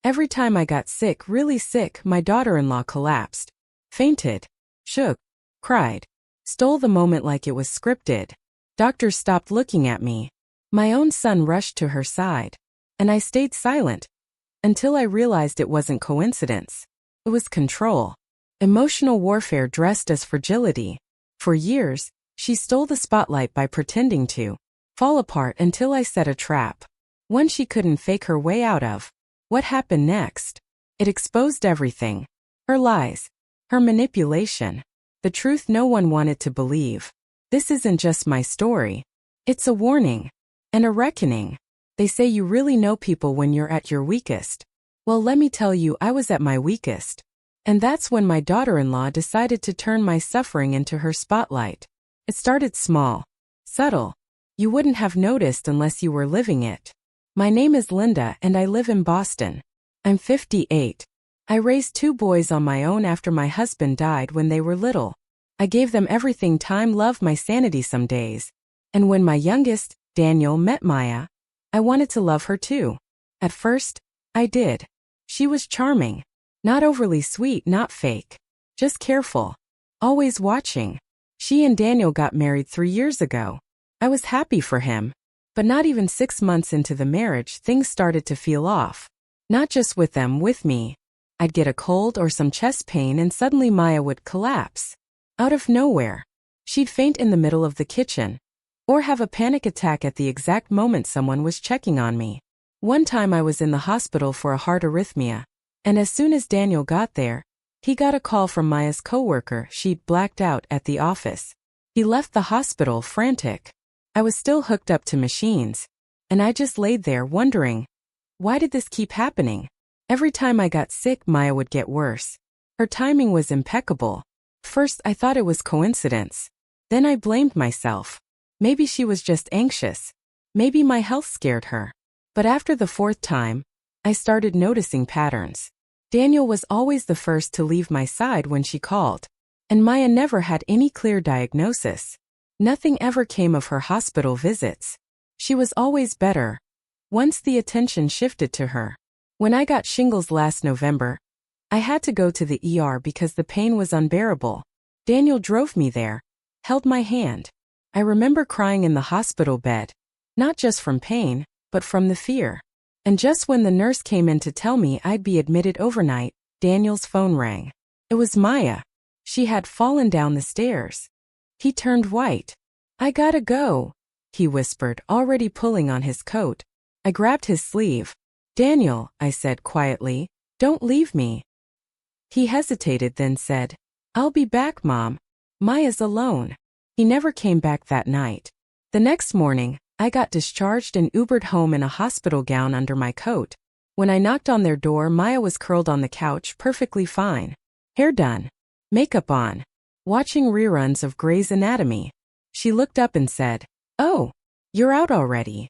Every time I got sick, really sick, my daughter-in-law collapsed, fainted, shook, cried, stole the moment like it was scripted. Doctors stopped looking at me. My own son rushed to her side. And I stayed silent until I realized it wasn't coincidence. It was control. Emotional warfare dressed as fragility. For years, she stole the spotlight by pretending to fall apart until I set a trap. One she couldn't fake her way out of. What happened next? It exposed everything. Her lies. Her manipulation. The truth no one wanted to believe. This isn't just my story. It's a warning. And a reckoning. They say you really know people when you're at your weakest. Well, let me tell you, I was at my weakest. And that's when my daughter-in-law decided to turn my suffering into her spotlight. It started small. Subtle. You wouldn't have noticed unless you were living it. My name is Linda and I live in Boston. I'm 58. I raised 2 boys on my own after my husband died when they were little. I gave them everything: time, love, my sanity some days. And when my youngest, Daniel, met Maya, I wanted to love her too. At first, I did. She was charming. Not overly sweet, not fake. Just careful. Always watching. She and Daniel got married 3 years ago. I was happy for him. But not even 6 months into the marriage, things started to feel off. Not just with them, with me. I'd get a cold or some chest pain and suddenly Maya would collapse. Out of nowhere. She'd faint in the middle of the kitchen. Or have a panic attack at the exact moment someone was checking on me. One time I was in the hospital for a heart arrhythmia. And as soon as Daniel got there, he got a call from Maya's coworker. She'd blacked out at the office. He left the hospital frantic. I was still hooked up to machines. And I just laid there wondering, why did this keep happening? Every time I got sick, Maya would get worse. Her timing was impeccable. First, I thought it was coincidence. Then I blamed myself. Maybe she was just anxious. Maybe my health scared her. But after the 4th time, I started noticing patterns. Daniel was always the first to leave my side when she called. And Maya never had any clear diagnosis. Nothing ever came of her hospital visits. She was always better. Once the attention shifted to her. When I got shingles last November, I had to go to the ER because the pain was unbearable. Daniel drove me there, held my hand. I remember crying in the hospital bed. Not just from pain, but from the fear. And just when the nurse came in to tell me I'd be admitted overnight, Daniel's phone rang. It was Maya. She had fallen down the stairs. He turned white. I gotta go, he whispered, already pulling on his coat. I grabbed his sleeve. Daniel, I said quietly, don't leave me. He hesitated, then said, I'll be back, Mom. Maya's alone. He never came back that night. The next morning, I got discharged and Ubered home in a hospital gown under my coat. When I knocked on their door, Maya was curled on the couch, perfectly fine. Hair done. Makeup on. Watching reruns of Grey's Anatomy. She looked up and said, Oh, you're out already.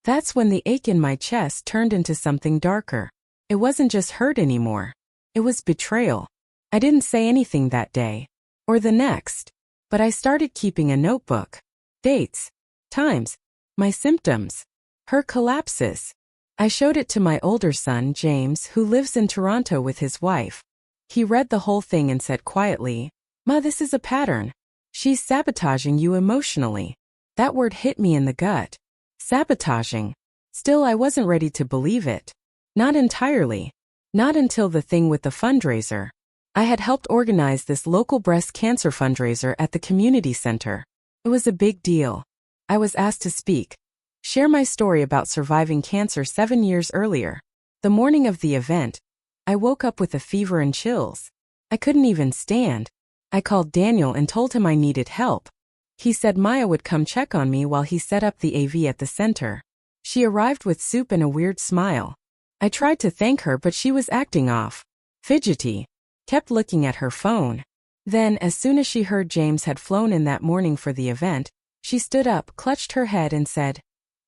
That's when the ache in my chest turned into something darker. It wasn't just hurt anymore. It was betrayal. I didn't say anything that day. Or the next. But I started keeping a notebook. Dates. Times. My symptoms. Her collapses. I showed it to my older son, James, who lives in Toronto with his wife. He read the whole thing and said quietly, Ma, this is a pattern. She's sabotaging you emotionally. That word hit me in the gut. Sabotaging. Still, I wasn't ready to believe it. Not entirely. Not until the thing with the fundraiser. I had helped organize this local breast cancer fundraiser at the community center. It was a big deal. I was asked to speak. Share my story about surviving cancer 7 years earlier. The morning of the event, I woke up with a fever and chills. I couldn't even stand. I called Daniel and told him I needed help. He said Maya would come check on me while he set up the AV at the center. She arrived with soup and a weird smile. I tried to thank her, but she was acting off. Fidgety. Kept looking at her phone. Then, as soon as she heard James had flown in that morning for the event, she stood up, clutched her head and said,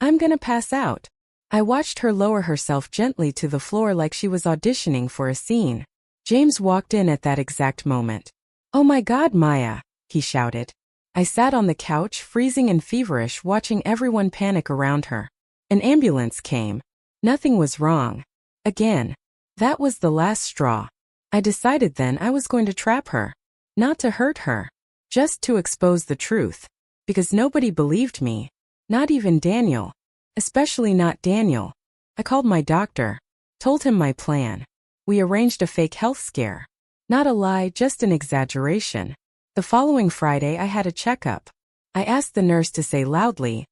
I'm gonna pass out. I watched her lower herself gently to the floor like she was auditioning for a scene. James walked in at that exact moment. Oh my God, Maya, he shouted. I sat on the couch, freezing and feverish, watching everyone panic around her. An ambulance came. Nothing was wrong. Again. That was the last straw. I decided then I was going to trap her. Not to hurt her. Just to expose the truth. Because nobody believed me. Not even Daniel. Especially not Daniel. I called my doctor. Told him my plan. We arranged a fake health scare. Not a lie, just an exaggeration. The following Friday I had a checkup. I asked the nurse to say loudly,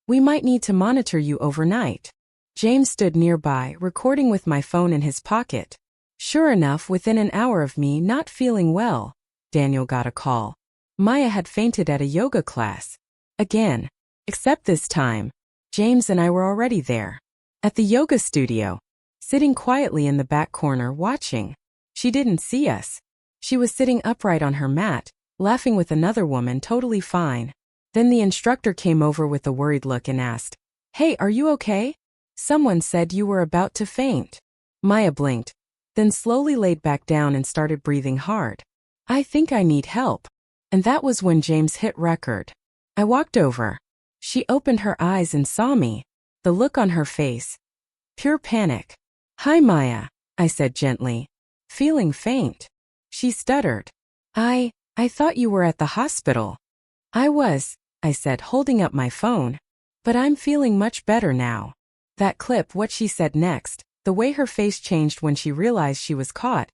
"We might need to monitor you overnight." James stood nearby, recording with my phone in his pocket. Sure enough, within an hour of me not feeling well, Daniel got a call. Maya had fainted at a yoga class. Again. Except this time, James and I were already there. At the yoga studio. Sitting quietly in the back corner watching. She didn't see us. She was sitting upright on her mat, laughing with another woman totally fine. Then the instructor came over with a worried look and asked, "Hey, are you okay? Someone said you were about to faint." Maya blinked, then slowly laid back down and started breathing hard. "I think I need help." And that was when James hit record. I walked over. She opened her eyes and saw me. The look on her face. Pure panic. "Hi, Maya," I said gently. "Feeling faint." She stuttered. I thought you were at the hospital." "I was," I said, holding up my phone. "But I'm feeling much better now." That clip, what she said next, the way her face changed when she realized she was caught.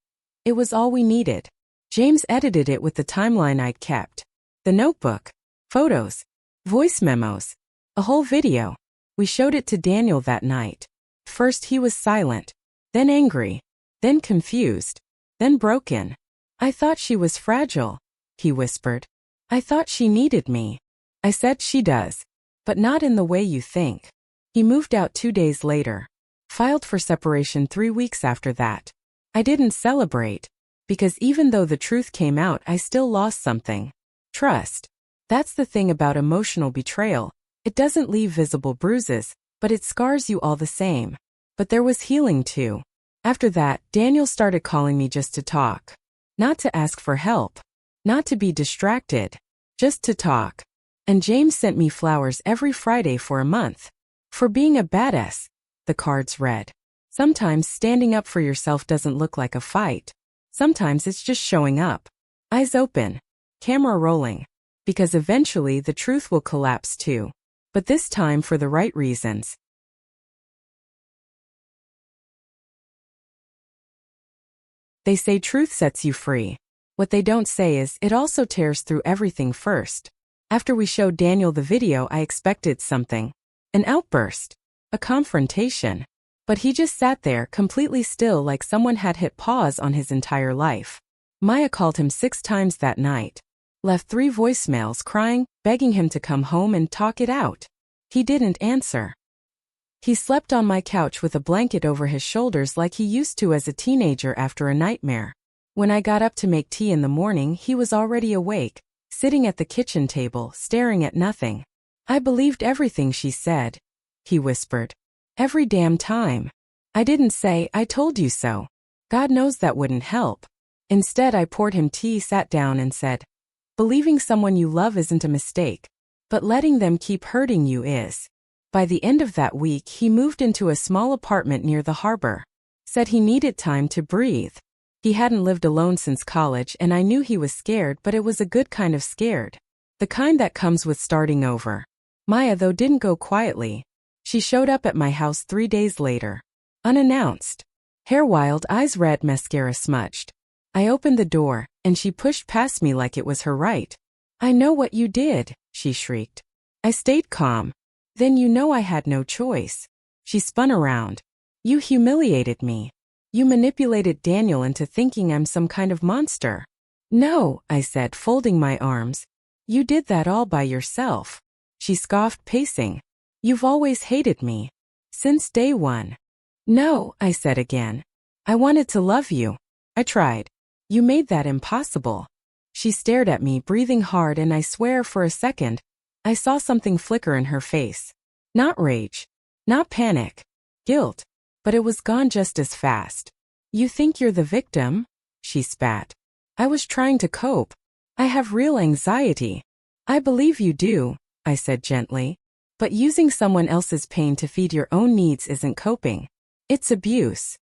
It was all we needed. James edited it with the timeline I'd kept. The notebook. Photos. Voice memos. A whole video. We showed it to Daniel that night. First he was silent. Then angry. Then confused. Then broken. "I thought she was fragile," he whispered. "I thought she needed me." I said, "She does. But not in the way you think." He moved out 2 days later. Filed for separation 3 weeks after that. I didn't celebrate. Because even though the truth came out, I still lost something. Trust. That's the thing about emotional betrayal. It doesn't leave visible bruises, but it scars you all the same. But there was healing too. After that, Daniel started calling me just to talk. Not to ask for help. Not to be distracted. Just to talk. And James sent me flowers every Friday for a month. For being a badass, the cards read. Sometimes standing up for yourself doesn't look like a fight. Sometimes it's just showing up. Eyes open. Camera rolling. Because eventually the truth will collapse too. But this time for the right reasons. They say truth sets you free. What they don't say is it also tears through everything first. After we showed Daniel the video, I expected something. An outburst. A confrontation. But he just sat there completely still, like someone had hit pause on his entire life. Maya called him 6 times that night. Left 3 voicemails crying, begging him to come home and talk it out. He didn't answer. He slept on my couch with a blanket over his shoulders like he used to as a teenager after a nightmare. When I got up to make tea in the morning, he was already awake, sitting at the kitchen table, staring at nothing. "I believed everything she said," he whispered. "Every damn time." I didn't say, "I told you so." God knows that wouldn't help. Instead, I poured him tea, sat down and said, "Believing someone you love isn't a mistake, but letting them keep hurting you is." By the end of that week, he moved into a small apartment near the harbor. Said he needed time to breathe. He hadn't lived alone since college, and I knew he was scared, but it was a good kind of scared. The kind that comes with starting over. Maya, though, didn't go quietly. She showed up at my house 3 days later. Unannounced. Hair wild, eyes red, mascara smudged. I opened the door, and she pushed past me like it was her right. "I know what you did," she shrieked. I stayed calm. "Then you know I had no choice." She spun around. "You humiliated me. You manipulated Daniel into thinking I'm some kind of monster." "No," I said, folding my arms. "You did that all by yourself." She scoffed, pacing. "You've always hated me. Since day one." "No," I said again. "I wanted to love you. I tried. You made that impossible." She stared at me, breathing hard, and I swear for a second, I saw something flicker in her face. Not rage. Not panic. Guilt. But it was gone just as fast. "You think you're the victim?" she spat. I was trying to cope. "I have real anxiety." "I believe you do," I said gently. "But using someone else's pain to feed your own needs isn't coping. It's abuse."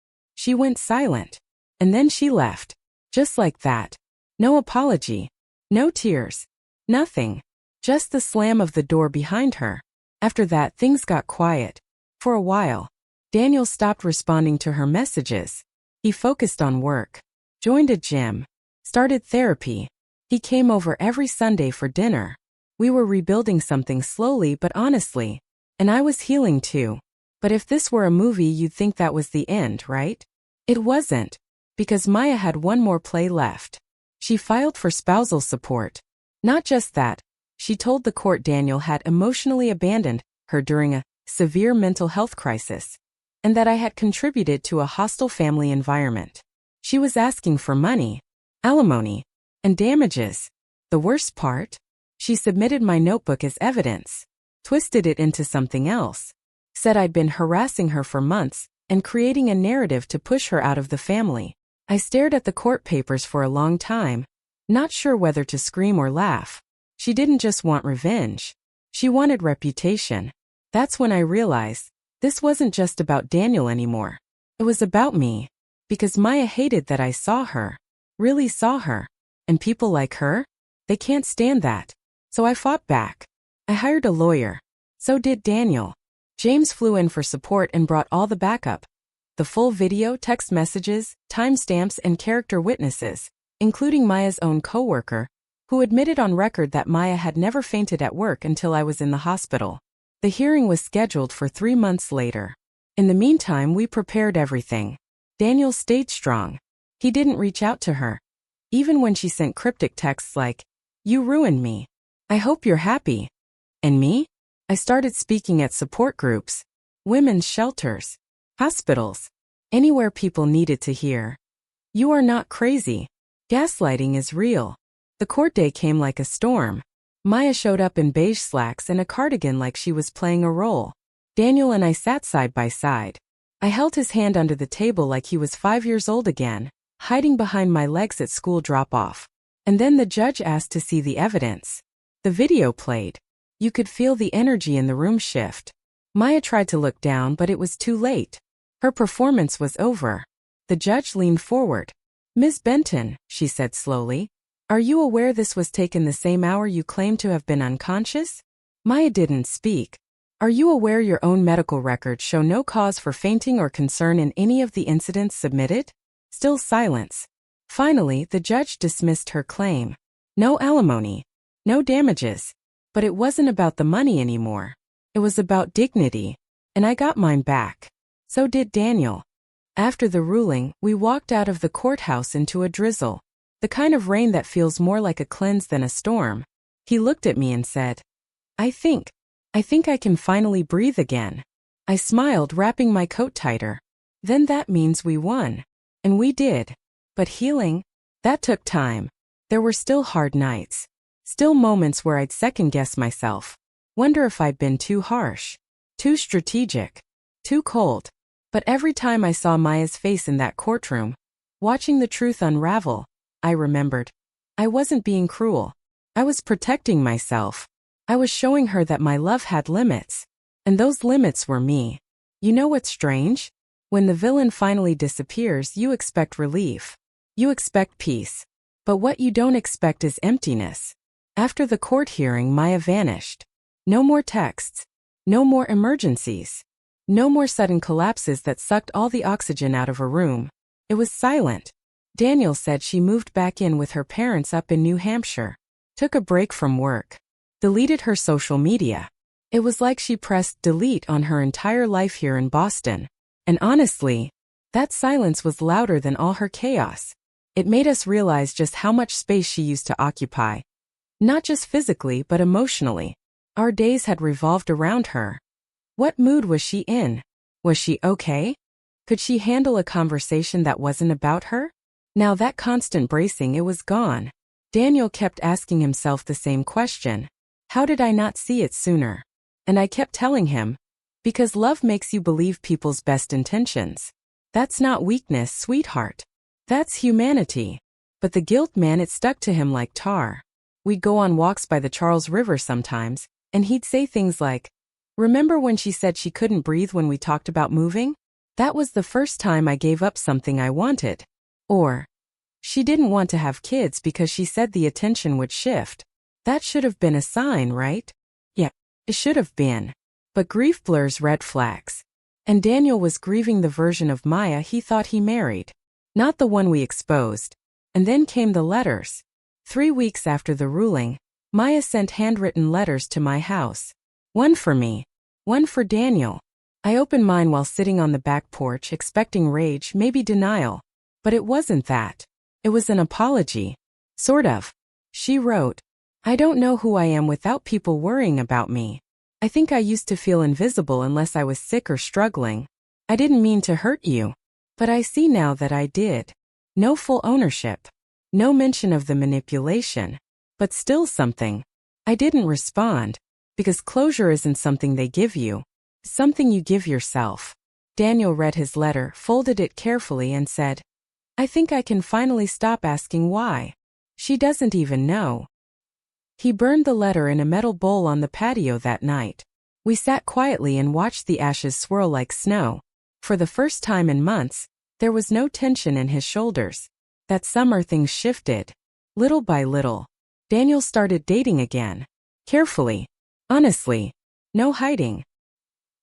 She went silent. And then she left. Just like that. No apology. No tears. Nothing. Just the slam of the door behind her. After that, things got quiet. For a while. Daniel stopped responding to her messages. He focused on work. Joined a gym. Started therapy. He came over every Sunday for dinner. We were rebuilding something slowly but honestly. And I was healing too. But if this were a movie, you'd think that was the end, right? It wasn't. Because Maya had one more play left. She filed for spousal support. Not just that, she told the court Daniel had emotionally abandoned her during a severe mental health crisis, and that I had contributed to a hostile family environment. She was asking for money, alimony, and damages. The worst part? She submitted my notebook as evidence, twisted it into something else, said I'd been harassing her for months and creating a narrative to push her out of the family. I stared at the court papers for a long time, not sure whether to scream or laugh. She didn't just want revenge. She wanted reputation. That's when I realized this wasn't just about Daniel anymore. It was about me. Because Maya hated that I saw her. Really saw her. And people like her? They can't stand that. So I fought back. I hired a lawyer. So did Daniel. James flew in for support and brought all the backup. The full video, text messages, timestamps, and character witnesses, including Maya's own coworker, who admitted on record that Maya had never fainted at work until I was in the hospital. The hearing was scheduled for 3 months later. In the meantime, we prepared everything. Daniel stayed strong. He didn't reach out to her. Even when she sent cryptic texts like, "You ruined me. I hope you're happy." And me? I started speaking at support groups, women's shelters, hospitals, anywhere people needed to hear. You are not crazy. Gaslighting is real. The court day came like a storm. Maya showed up in beige slacks and a cardigan like she was playing a role. Daniel and I sat side by side. I held his hand under the table like he was 5 years old again, hiding behind my legs at school drop-off. And then the judge asked to see the evidence. The video played. You could feel the energy in the room shift. Maya tried to look down, but it was too late. Her performance was over. The judge leaned forward. "Ms. Benton," she said slowly, "are you aware this was taken the same hour you claim to have been unconscious?" Maya didn't speak. "Are you aware your own medical records show no cause for fainting or concern in any of the incidents submitted?" Still silence. Finally, the judge dismissed her claim. No alimony. No damages. But it wasn't about the money anymore. It was about dignity. And I got mine back. So did Daniel. After the ruling, we walked out of the courthouse into a drizzle. The kind of rain that feels more like a cleanse than a storm. He looked at me and said, I think I can finally breathe again." I smiled, wrapping my coat tighter. "Then that means we won." And we did. But healing? That took time. There were still hard nights. Still moments where I'd second-guess myself. Wonder if I'd been too harsh. Too strategic. Too cold. But every time I saw Maya's face in that courtroom, watching the truth unravel, I remembered. I wasn't being cruel. I was protecting myself. I was showing her that my love had limits. And those limits were me. You know what's strange? When the villain finally disappears, you expect relief. You expect peace. But what you don't expect is emptiness. After the court hearing, Maya vanished. No more texts. No more emergencies. No more sudden collapses that sucked all the oxygen out of a room. It was silent. Daniel said she moved back in with her parents up in New Hampshire. Took a break from work. Deleted her social media. It was like she pressed delete on her entire life here in Boston. And honestly, that silence was louder than all her chaos. It made us realize just how much space she used to occupy. Not just physically, but emotionally. Our days had revolved around her. What mood was she in? Was she okay? Could she handle a conversation that wasn't about her? Now that constant bracing, it was gone. Daniel kept asking himself the same question. How did I not see it sooner? And I kept telling him, because love makes you believe people's best intentions. That's not weakness, sweetheart. That's humanity. But the guilt, man, it stuck to him like tar. We'd go on walks by the Charles River sometimes, and he'd say things like, "Remember when she said she couldn't breathe when we talked about moving?" That was the first time I gave up something I wanted. Or, she didn't want to have kids because she said the attention would shift. That should have been a sign, right? Yeah, it should have been. But grief blurs red flags. And Daniel was grieving the version of Maya he thought he married. Not the one we exposed. And then came the letters. 3 weeks after the ruling, Maya sent handwritten letters to my house. One for me. One for Daniel. I opened mine while sitting on the back porch expecting rage, maybe denial. But it wasn't that. It was an apology. Sort of. She wrote, I don't know who I am without people worrying about me. I think I used to feel invisible unless I was sick or struggling. I didn't mean to hurt you. But I see now that I did. No full ownership. No mention of the manipulation. But still something. I didn't respond. Because closure isn't something they give you. Something you give yourself. Daniel read his letter, folded it carefully and said, I think I can finally stop asking why. She doesn't even know. He burned the letter in a metal bowl on the patio that night. We sat quietly and watched the ashes swirl like snow. For the first time in months, there was no tension in his shoulders. That summer things shifted. Little by little. Daniel started dating again. Carefully. Honestly. No hiding.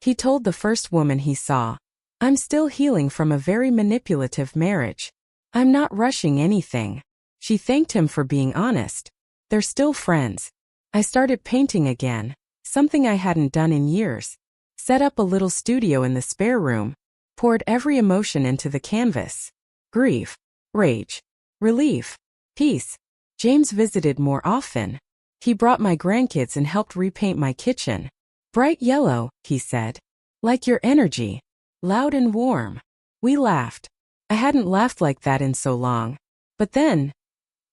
He told the first woman he saw, I'm still healing from a very manipulative marriage. I'm not rushing anything. She thanked him for being honest. They're still friends. I started painting again, something I hadn't done in years. Set up a little studio in the spare room. Poured every emotion into the canvas. Grief. Rage. Relief. Peace. James visited more often. He brought my grandkids and helped repaint my kitchen. Bright yellow, he said. Like your energy. Loud and warm. We laughed. I hadn't laughed like that in so long. But then,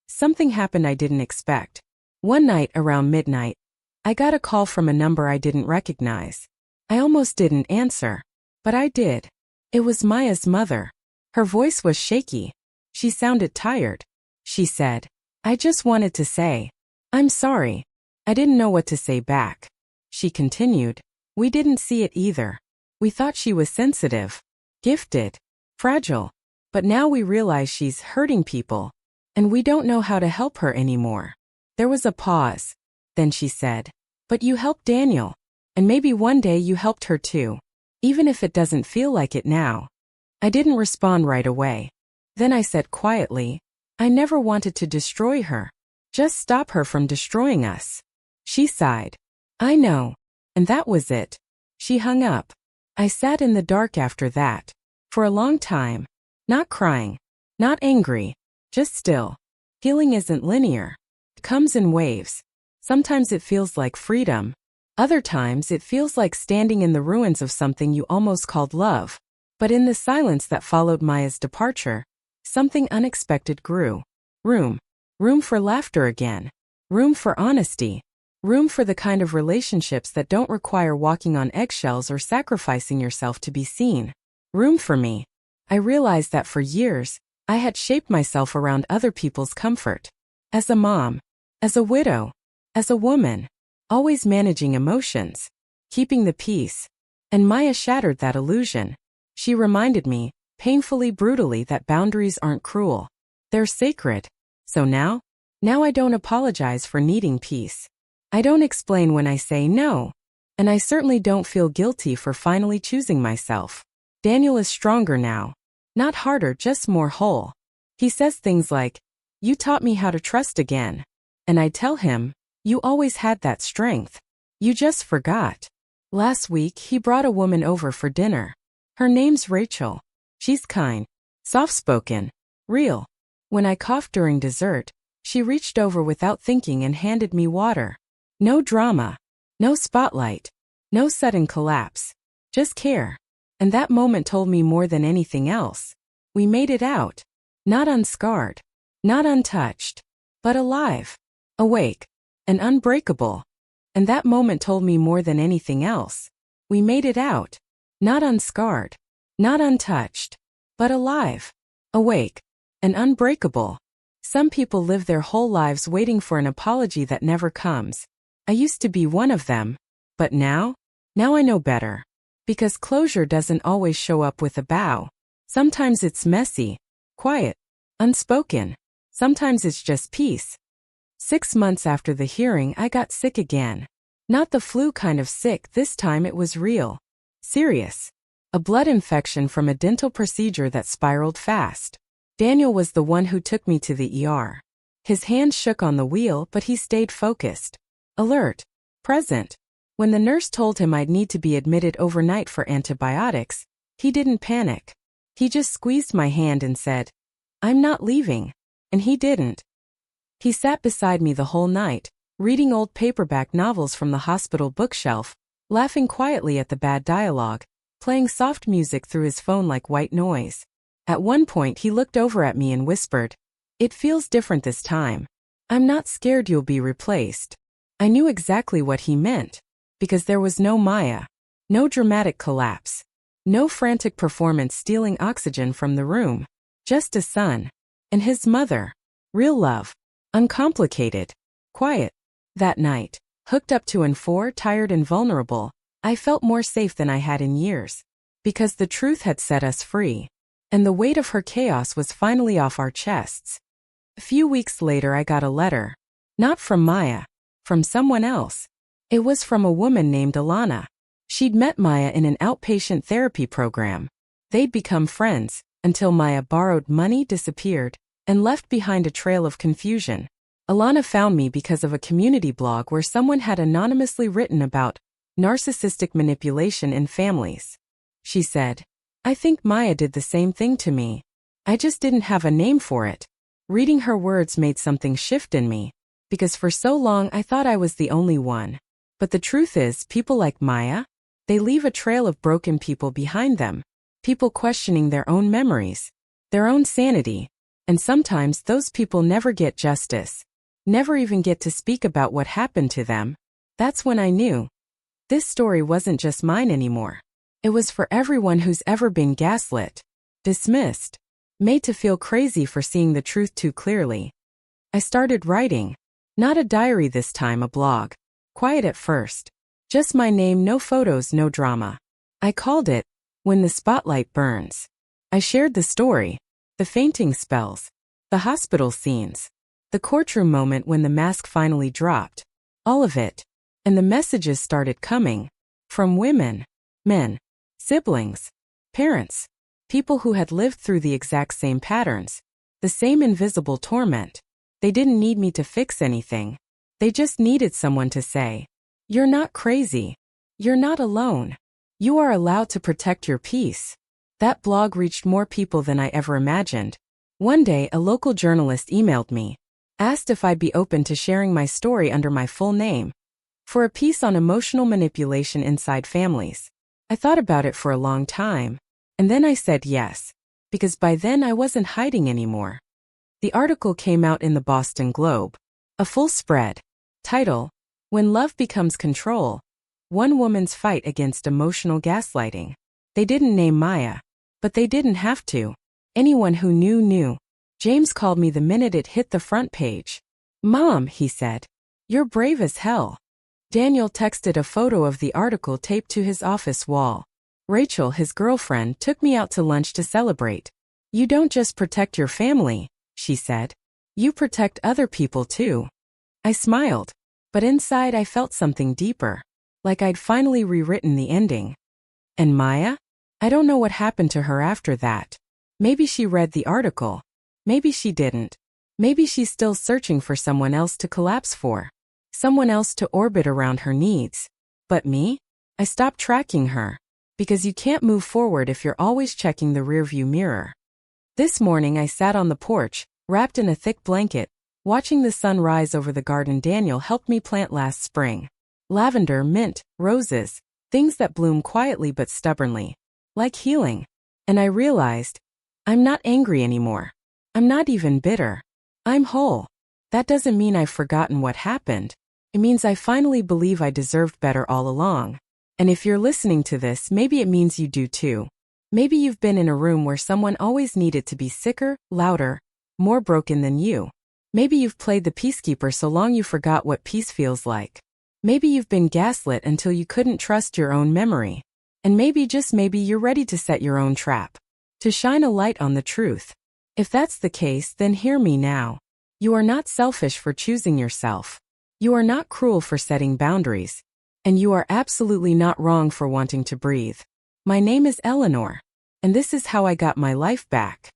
something happened I didn't expect. One night around midnight, I got a call from a number I didn't recognize. I almost didn't answer. But I did. It was Maya's mother. Her voice was shaky. She sounded tired. She said, I just wanted to say, I'm sorry. I didn't know what to say back. She continued, we didn't see it either. We thought she was sensitive, gifted, fragile. But now we realize she's hurting people. And we don't know how to help her anymore. There was a pause. Then she said, but you helped Daniel. And maybe one day you helped her too. Even if it doesn't feel like it now. I didn't respond right away. Then I said quietly, I never wanted to destroy her. Just stop her from destroying us. She sighed. I know. And that was it. She hung up. I sat in the dark after that. For a long time. Not crying. Not angry. Just still. Healing isn't linear. It comes in waves. Sometimes it feels like freedom. Other times it feels like standing in the ruins of something you almost called love. But in the silence that followed Maya's departure, something unexpected grew. Room. Room for laughter again. Room for honesty. Room for the kind of relationships that don't require walking on eggshells or sacrificing yourself to be seen. Room for me. I realized that for years, I had shaped myself around other people's comfort. As a mom. As a widow. As a woman. Always managing emotions. Keeping the peace. And Maya shattered that illusion. She reminded me, painfully brutally, that boundaries aren't cruel. They're sacred. So now I don't apologize for needing peace. I don't explain when I say no. And I certainly don't feel guilty for finally choosing myself. Daniel is stronger now. Not harder, just more whole. He says things like, you taught me how to trust again. And I tell him, you always had that strength. You just forgot. Last week, he brought a woman over for dinner. Her name's Rachel. She's kind, soft-spoken, real. When I coughed during dessert, she reached over without thinking and handed me water. No drama. No spotlight. No sudden collapse. Just care. And that moment told me more than anything else. We made it out. Not unscarred. Not untouched. But alive. Awake. And unbreakable. And that moment told me more than anything else. We made it out. Not unscarred. Not untouched. But alive. Awake. And unbreakable. Some people live their whole lives waiting for an apology that never comes. I used to be one of them. But now I know better. Because closure doesn't always show up with a bow. Sometimes it's messy, quiet, unspoken. Sometimes it's just peace. 6 months after the hearing, I got sick again. Not the flu kind of sick, this time it was real. Serious. A blood infection from a dental procedure that spiraled fast. Daniel was the one who took me to the ER. His hand shook on the wheel, but he stayed focused. Alert. Present. When the nurse told him I'd need to be admitted overnight for antibiotics, he didn't panic. He just squeezed my hand and said, "I'm not leaving." And he didn't. He sat beside me the whole night, reading old paperback novels from the hospital bookshelf, laughing quietly at the bad dialogue, playing soft music through his phone like white noise. At one point he looked over at me and whispered, "It feels different this time. I'm not scared you'll be replaced." I knew exactly what he meant. Because there was no Maya. No dramatic collapse. No frantic performance stealing oxygen from the room. Just a son. And his mother. Real love. Uncomplicated. Quiet. That night, hooked up to and for, tired and vulnerable, I felt more safe than I had in years. Because the truth had set us free. And the weight of her chaos was finally off our chests. A few weeks later I got a letter. Not from Maya. From someone else. It was from a woman named Alana. She'd met Maya in an outpatient therapy program. They'd become friends, until Maya borrowed money, disappeared, and left behind a trail of confusion. Alana found me because of a community blog where someone had anonymously written about narcissistic manipulation in families. She said, "I think Maya did the same thing to me. I just didn't have a name for it." Reading her words made something shift in me, because for so long I thought I was the only one. But the truth is, people like Maya, they leave a trail of broken people behind them, people questioning their own memories, their own sanity, and sometimes those people never get justice, never even get to speak about what happened to them. That's when I knew. This story wasn't just mine anymore. It was for everyone who's ever been gaslit, dismissed, made to feel crazy for seeing the truth too clearly. I started writing. Not a diary this time, a blog. Quiet at first. Just my name, no photos, no drama. I called it, When the Spotlight Burns. I shared the story, the fainting spells, the hospital scenes, the courtroom moment when the mask finally dropped. All of it. And the messages started coming. From women, men, siblings, parents, people who had lived through the exact same patterns, the same invisible torment. They didn't need me to fix anything. They just needed someone to say, "You're not crazy. You're not alone. You are allowed to protect your peace." That blog reached more people than I ever imagined. One day, a local journalist emailed me, asked if I'd be open to sharing my story under my full name, for a piece on emotional manipulation inside families. I thought about it for a long time, and then I said yes, because by then I wasn't hiding anymore. The article came out in the Boston Globe. A full spread. Title, When Love Becomes Control. One woman's fight against emotional gaslighting. They didn't name Maya. But they didn't have to. Anyone who knew knew. James called me the minute it hit the front page. "Mom," he said, "you're brave as hell." Daniel texted a photo of the article taped to his office wall. Rachel, his girlfriend, took me out to lunch to celebrate. "You don't just protect your family," she said. "You protect other people too." I smiled, but inside I felt something deeper, like I'd finally rewritten the ending. And Maya? I don't know what happened to her after that. Maybe she read the article. Maybe she didn't. Maybe she's still searching for someone else to collapse for. Someone else to orbit around her needs. But me? I stopped tracking her. Because you can't move forward if you're always checking the rearview mirror. This morning I sat on the porch, wrapped in a thick blanket, watching the sun rise over the garden Daniel helped me plant last spring. Lavender, mint, roses, things that bloom quietly but stubbornly. Like healing. And I realized, I'm not angry anymore. I'm not even bitter. I'm whole. That doesn't mean I've forgotten what happened. It means I finally believe I deserved better all along. And if you're listening to this, maybe it means you do too. Maybe you've been in a room where someone always needed to be sicker, louder, more broken than you. Maybe you've played the peacekeeper so long you forgot what peace feels like. Maybe you've been gaslit until you couldn't trust your own memory. And maybe, just maybe, you're ready to set your own trap. To shine a light on the truth. If that's the case, then hear me now. You are not selfish for choosing yourself. You are not cruel for setting boundaries. And you are absolutely not wrong for wanting to breathe. My name is Eleanor. And this is how I got my life back.